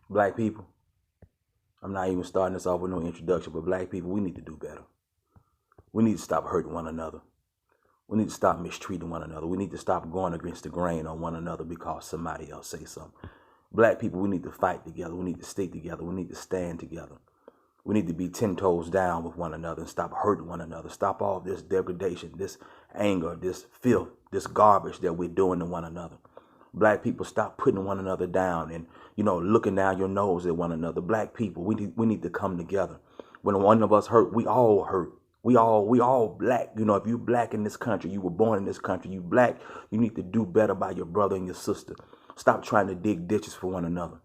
Black people, I'm not even starting this off with no introduction, but black people, we need to do better. We need to stop hurting one another. We need to stop mistreating one another. We need to stop going against the grain on one another because somebody else say something. Black people, we need to fight together. We need to stay together. We need to stand together. We need to be 10 toes down with one another and stop hurting one another. Stop all this degradation, this anger, this filth, this garbage that we're doing to one another. Black people, stop putting one another down and, looking down your nose at one another. Black people, we need to come together. When one of us hurt, we all hurt. We all black. If you black in this country, you were born in this country, you black, you need to do better by your brother and your sister. Stop trying to dig ditches for one another.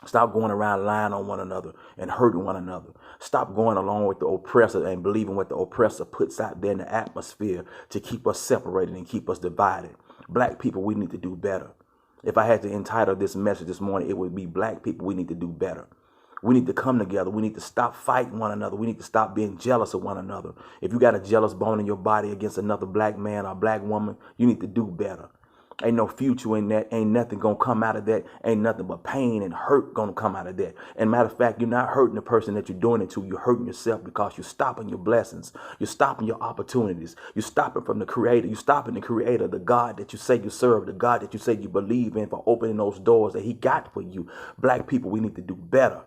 Stop going around lying on one another and hurting one another. Stop going along with the oppressor and believing what the oppressor puts out there in the atmosphere to keep us separated and keep us divided. Black people, we need to do better. If I had to entitle this message this morning, it would be black people, we need to do better. We need to come together. We need to stop fighting one another. We need to stop being jealous of one another. If you got a jealous bone in your body against another black man or black woman, you need to do better. Ain't no future in that. Ain't nothing going to come out of that. Ain't nothing but pain and hurt going to come out of that. And matter of fact, you're not hurting the person that you're doing it to. You're hurting yourself because you're stopping your blessings. You're stopping your opportunities. You're stopping from the creator. You're stopping the creator, the God that you say you serve, the God that you say you believe in, for opening those doors that he got for you. Black people, we need to do better.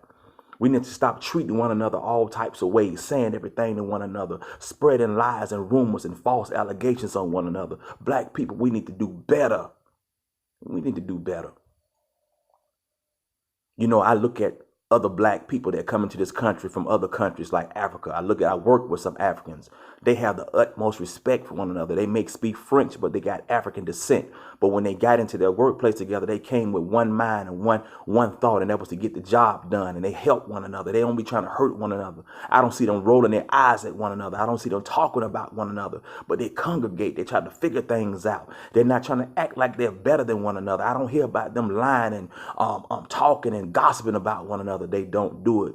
We need to stop treating one another all types of ways, saying everything to one another, spreading lies and rumors and false allegations on one another. Black people, we need to do better. We need to do better. I look at other black people that come into this country from other countries like Africa. I work with some Africans. They have the utmost respect for one another. They may speak French, but they got African descent. But when they got into their workplace together, they came with one mind and one thought, and that was to get the job done. And they help one another. They don't be trying to hurt one another. I don't see them rolling their eyes at one another. I don't see them talking about one another. But they congregate. They try to figure things out. They're not trying to act like they're better than one another. I don't hear about them lying and talking and gossiping about one another. They don't do it.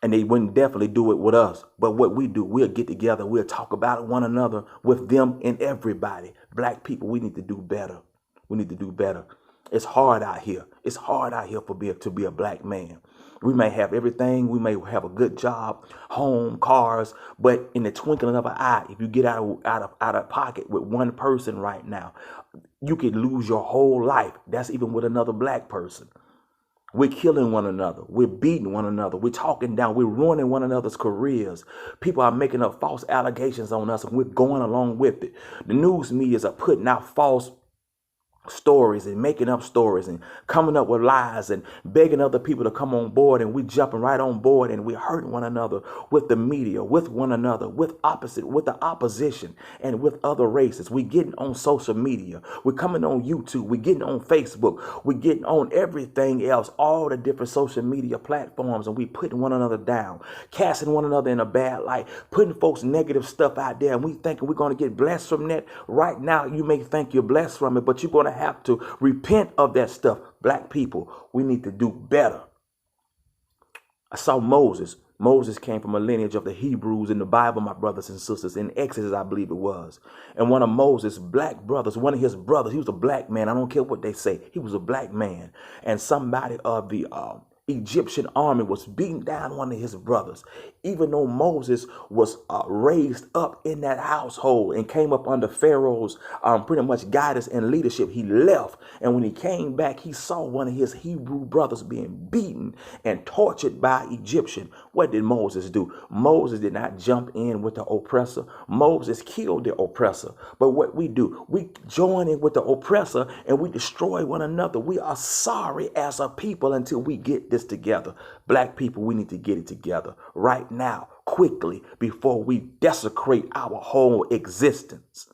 And they wouldn't definitely do it with us. But what we do, we'll get together. We'll talk about one another with them and everybody. Black people, we need to do better. We need to do better. It's hard out here. It's hard out here to be a black man. We may have everything. We may have a good job, home, cars. But in the twinkling of an eye, if you get out of pocket with one person right now, you could lose your whole life. That's even with another black person. We're killing one another. We're beating one another. We're talking down. We're ruining one another's careers. People are making up false allegations on us, and we're going along with it. The news medias are putting out false stories and making up stories and coming up with lies and begging other people to come on board, and we jumping right on board, and we're hurting one another with the media, with one another, with the opposition, and with other races. We getting on social media. We're coming on YouTube. We're getting on Facebook. We're getting on everything else, all the different social media platforms, and we putting one another down, casting one another in a bad light, putting folks negative stuff out there, and we thinking we're going to get blessed from that. Right now, you may think you're blessed from it, but you're going to have to repent of that stuff. Black people, we need to do better. I saw Moses. Moses came from a lineage of the Hebrews in the Bible, my brothers and sisters, in Exodus, I believe it was. And one of Moses' black brothers, one of his brothers, he was a black man. I don't care what they say. He was a black man. And somebody of the Egyptian army was beating down one of his brothers. Even though Moses was raised up in that household and came up under Pharaoh's pretty much guidance and leadership, he left. And when he came back, he saw one of his Hebrew brothers being beaten and tortured by Egyptian. What did Moses do? Moses did not jump in with the oppressor. Moses killed the oppressor. But what we do, we join in with the oppressor and we destroy one another. We are sorry as a people until we get this together. Black people, we need to get it together right now, quickly, before we desecrate our whole existence.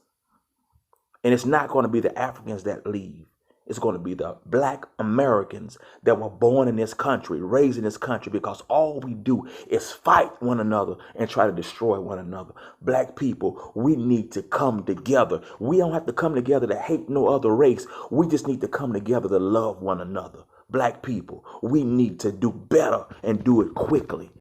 And it's not going to be the Africans that leave. It's going to be the black Americans that were born in this country, raised in this country, because all we do is fight one another and try to destroy one another. Black people, we need to come together. We don't have to come together to hate no other race. We just need to come together to love one another. Black people, we need to do better and do it quickly.